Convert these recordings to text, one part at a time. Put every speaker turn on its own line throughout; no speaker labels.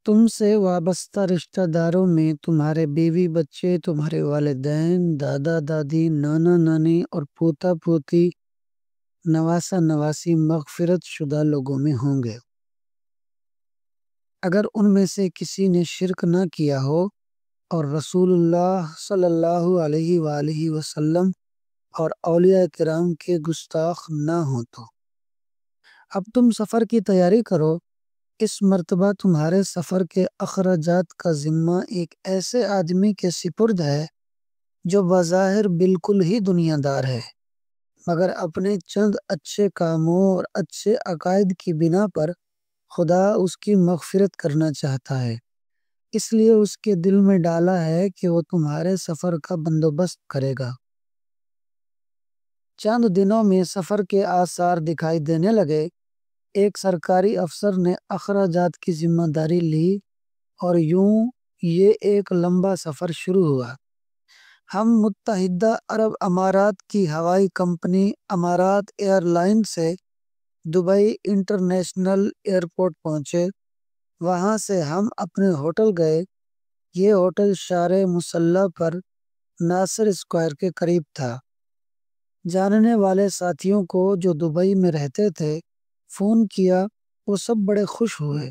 تم سے وابستہ رشتہ داروں میں تمہارے بیوی بچے، تمہارے والدین، دادا دادی، نانا نانی اور پوتا پوتی، نواسا نواسی مغفرت شدہ لوگوں میں ہوں گے، اگر ان میں سے کسی نے شرک نہ کیا ہو اور رسول اللہ صلی اللہ علیہ وآلہ وسلم اور اولیاء کرام کے گستاخ نہ ہوں تو۔ اب تم سفر کی تیاری کرو۔ اس مرتبہ تمہارے سفر کے اخراجات کا ذمہ ایک ایسے آدمی کے سپرد ہے جو بظاہر بالکل ہی دنیا دار ہے، مگر اپنے چند اچھے کاموں اور اچھے عقائد کی بنا پر خدا اس کی مغفرت کرنا چاہتا ہے، اس لیے اس کے دل میں ڈالا ہے کہ وہ تمہارے سفر کا بندوبست کرے گا۔ چند دنوں میں سفر کے آثار دکھائی دینے لگے۔ ایک سرکاری افسر نے اخراجات کی ذمہ داری لی اور یوں یہ ایک لمبا سفر شروع ہوا۔ ہم متحدہ عرب امارات کی ہوائی کمپنی امارات ایئر لائن سے دبئی انٹرنیشنل ایئرپورٹ پہنچے۔ وہاں سے ہم اپنے ہوٹل گئے۔ یہ ہوٹل شارع مسلح پر ناصر اسکوائر کے قریب تھا۔ جاننے والے ساتھیوں کو جو دبئی میں رہتے تھے فون کیا، وہ سب بڑے خوش ہوئے۔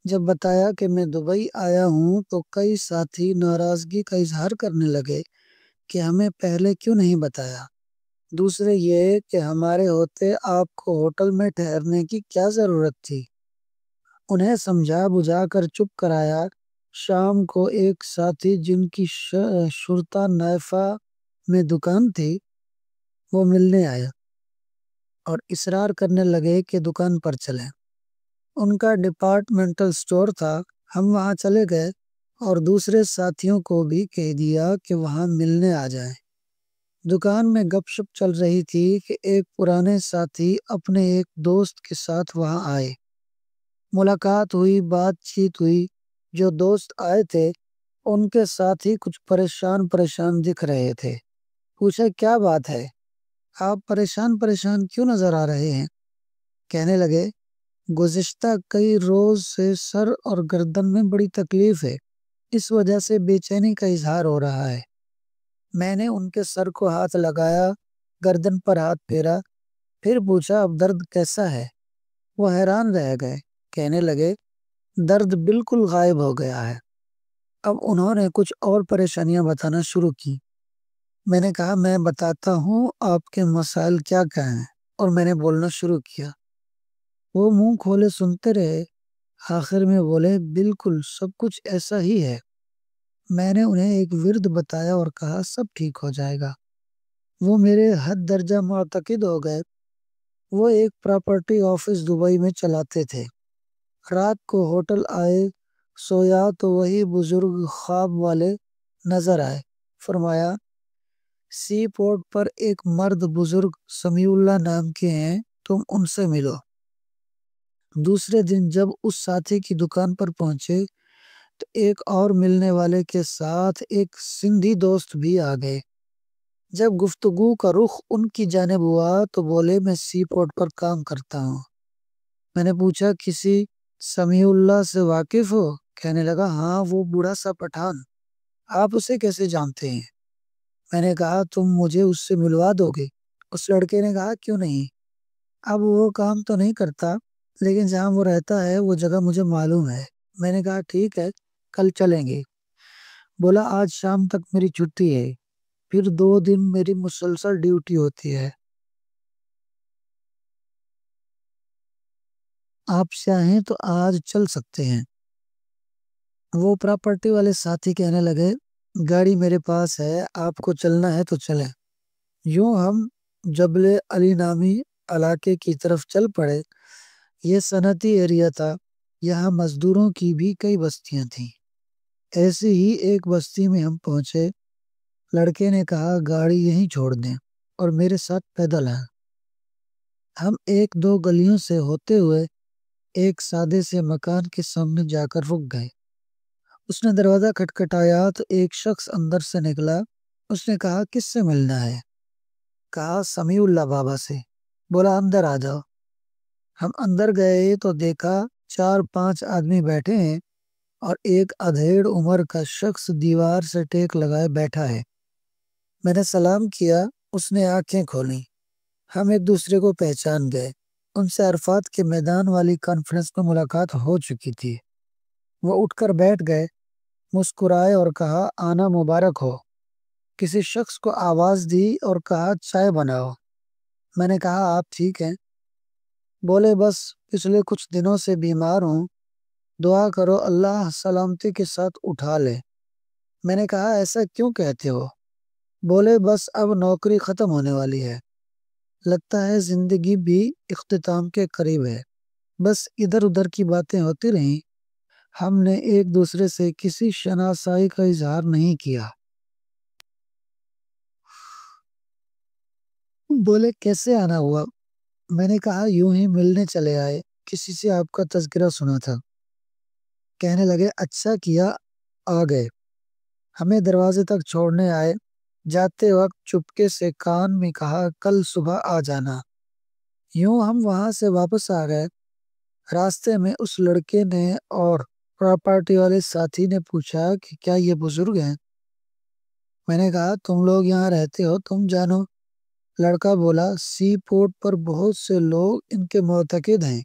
جب بتایا کہ میں دبئی آیا ہوں تو کئی ساتھی ناراضگی کا اظہار کرنے لگے کہ ہمیں پہلے کیوں نہیں بتایا۔ دوسرے یہ کہ ہمارے ہوتے آپ کو ہوٹل میں ٹھہرنے کی کیا ضرورت تھی۔ انہیں سمجھا بجھا کر چپ کرایا۔ شام کو ایک ساتھی جن کی شرطہ نائفہ میں دکان تھی وہ ملنے آیا اور اصرار کرنے لگے کہ دکان پر چلیں۔ ان کا ڈپارٹمنٹل سٹور تھا۔ ہم وہاں چلے گئے اور دوسرے ساتھیوں کو بھی کہہ دیا کہ وہاں ملنے آ جائیں۔ دکان میں گپ شپ چل رہی تھی کہ ایک پرانے ساتھی اپنے ایک دوست کے ساتھ وہاں آئے۔ ملاقات ہوئی، بات چیت ہوئی۔ جو دوست آئے تھے ان کے ساتھی کچھ پریشان پریشان دکھ رہے تھے۔ پوچھا کیا بات ہے، آپ پریشان پریشان کیوں نظر آ رہے ہیں؟ کہنے لگے گزشتہ کئی روز سے سر اور گردن میں بڑی تکلیف ہے، اس وجہ سے بے چینی کا اظہار ہو رہا ہے۔ میں نے ان کے سر کو ہاتھ لگایا، گردن پر ہاتھ پھیرا، پھر پوچھا اب درد کیسا ہے؟ وہ حیران رہ گئے، کہنے لگے درد بالکل غائب ہو گیا ہے۔ اب انہوں نے کچھ اور پریشانیاں بتانا شروع کی۔ میں نے کہا میں بتاتا ہوں آپ کے مسائل کیا کیا ہیں، اور میں نے بولنا شروع کیا۔ وہ منہ کھولے سنتے رہے، آخر میں بولے بالکل سب کچھ ایسا ہی ہے۔ میں نے انہیں ایک ورد بتایا اور کہا سب ٹھیک ہو جائے گا۔ وہ میرے حد درجہ معتقد ہو گئے۔ وہ ایک پراپرٹی آفس دبئی میں چلاتے تھے۔ رات کو ہوٹل آئے، سویا تو وہی بزرگ خواب والے نظر آئے۔ فرمایا سی پورٹ پر ایک مرد بزرگ سمیع اللہ نام کے ہیں، تم ان سے ملو۔ دوسرے دن جب اس ساتھی کی دکان پر پہنچے تو ایک اور ملنے والے کے ساتھ ایک سندھی دوست بھی آ گئے۔ جب گفتگو کا رخ ان کی جانب ہوا تو بولے میں سی پورٹ پر کام کرتا ہوں۔ میں نے پوچھا کسی سمیع اللہ سے واقف ہو؟ کہنے لگا ہاں، وہ بوڑھا سا پٹھان، آپ اسے کیسے جانتے ہیں؟ میں نے کہا تم مجھے اس سے ملوا دو گے؟ اس لڑکے نے کہا کیوں نہیں، اب وہ کام تو نہیں کرتا لیکن جہاں وہ رہتا ہے وہ جگہ مجھے معلوم ہے۔ میں نے کہا ٹھیک ہے، کل چلیں گے۔ بولا آج شام تک میری چھٹی ہے، پھر 2 دن میری مسلسل ڈیوٹی ہوتی ہے، آپ چاہیں تو آج چل سکتے ہیں۔ وہ پراپرٹی والے ساتھی کہنے لگے گاڑی میرے پاس ہے، آپ کو چلنا ہے تو چلیں۔ یوں ہم جبل علی نامی علاقے کی طرف چل پڑے۔ یہ صنعتی ایریا تھا، یہاں مزدوروں کی بھی کئی بستیاں تھیں۔ ایسے ہی ایک بستی میں ہم پہنچے۔ لڑکے نے کہا گاڑی یہیں چھوڑ دیں اور میرے ساتھ پیدل آئیں۔ ہم 1-2 گلیوں سے ہوتے ہوئے ایک سادے سے مکان کے سامنے جا کر رک گئے۔ اس نے دروازہ کھٹکھٹایا تو ایک شخص اندر سے نکلا۔ اس نے کہا کس سے ملنا ہے؟ کہا سمیع اللہ بابا سے۔ بولا اندر آ جاؤ۔ ہم اندر گئے تو دیکھا 4-5 آدمی بیٹھے ہیں، اور ایک ادھیڑ عمر کا شخص دیوار سے ٹیک لگائے بیٹھا ہے۔ میں نے سلام کیا، اس نے آنکھیں کھولیں۔ ہم ایک دوسرے کو پہچان گئے۔ ان سے عرفات کے میدان والی کانفرنس میں ملاقات ہو چکی تھی۔ وہ اٹھ کر بیٹھ گئے، مسکرائے اور کہا آنا مبارک ہو۔ کسی شخص کو آواز دی اور کہا چائے بناؤ۔ میں نے کہا آپ ٹھیک ہیں؟ بولے بس پچھلے کچھ دنوں سے بیمار ہوں، دعا کرو اللہ سلامتی کے ساتھ اٹھا لے۔ میں نے کہا ایسا کیوں کہتے ہو؟ بولے بس اب نوکری ختم ہونے والی ہے، لگتا ہے زندگی بھی اختتام کے قریب ہے۔ بس ادھر ادھر کی باتیں ہوتی رہیں، ہم نے ایک دوسرے سے کسی شناسائی کا اظہار نہیں کیا۔ بولے کیسے آنا ہوا؟ میں نے کہا یوں ہی ملنے چلے آئے، کسی سے آپ کا تذکرہ سنا تھا۔ کہنے لگے اچھا کیا آ گئے۔ ہمیں دروازے تک چھوڑنے آئے، جاتے وقت چپکے سے کان میں کہا کل صبح آ جانا۔ یوں ہم وہاں سے واپس آ گئے۔ راستے میں اس لڑکے نے اور پراپرٹی والے ساتھی نے پوچھا کہ کیا یہ بزرگ ہیں؟ میں نے کہا تم لوگ یہاں رہتے ہو، تم جانو۔ لڑکا بولا سی پورٹ پر بہت سے لوگ ان کے معتقد ہیں،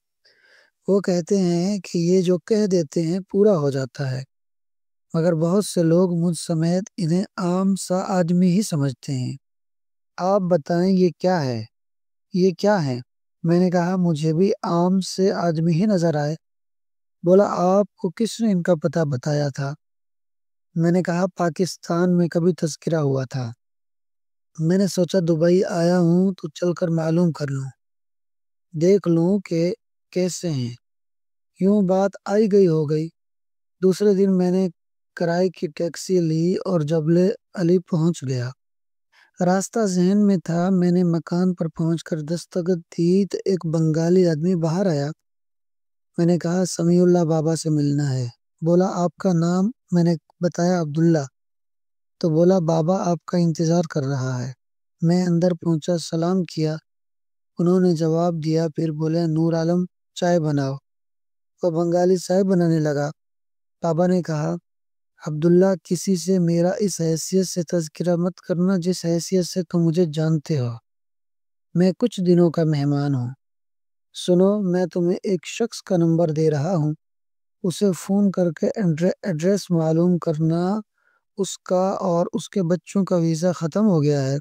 وہ کہتے ہیں کہ یہ جو کہہ دیتے ہیں پورا ہو جاتا ہے، مگر بہت سے لوگ مجھ سمیت انہیں عام سا آدمی ہی سمجھتے ہیں۔ آپ بتائیں یہ کیا ہے؟ یہ کیا ہے؟ میں نے کہا مجھے بھی عام سے آدمی ہی نظر آئے۔ بولا آپ کو کس نے ان کا پتہ بتایا تھا؟ میں نے کہا پاکستان میں کبھی تذکرہ ہوا تھا، میں نے سوچا دبئی آیا ہوں تو چل کر معلوم کر لوں، دیکھ لوں کہ کیسے ہیں۔ یوں بات آئی گئی ہو گئی۔ دوسرے دن میں نے کرائے کی ٹیکسی لی اور جبل علی پہنچ گیا۔ راستہ ذہن میں تھا، میں نے مکان پر پہنچ کر دستخط دی تو ایک بنگالی آدمی باہر آیا۔ میں نے کہا سمیع اللہ بابا سے ملنا ہے۔ بولا آپ کا نام؟ میں نے بتایا عبداللہ۔ تو بولا بابا آپ کا انتظار کر رہا ہے۔ میں اندر پہنچا، سلام کیا، انہوں نے جواب دیا، پھر بولے نور عالم چائے بناؤ۔ وہ بنگالی چائے بنانے لگا۔ بابا نے کہا عبداللہ کسی سے میرا اس حیثیت سے تذکرہ مت کرنا جس حیثیت سے تم مجھے جانتے ہو، میں کچھ دنوں کا مہمان ہوں۔ سنو میں تمہیں ایک شخص کا نمبر دے رہا ہوں، اسے فون کر کے ایڈریس معلوم کرنا، اس کا اور اس کے بچوں کا ویزا ختم ہو گیا ہے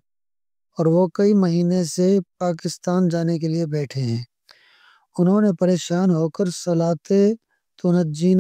اور وہ کئی مہینے سے پاکستان جانے کے لیے بیٹھے ہیں۔ انہوں نے پریشان ہو کر صلاتے تنجین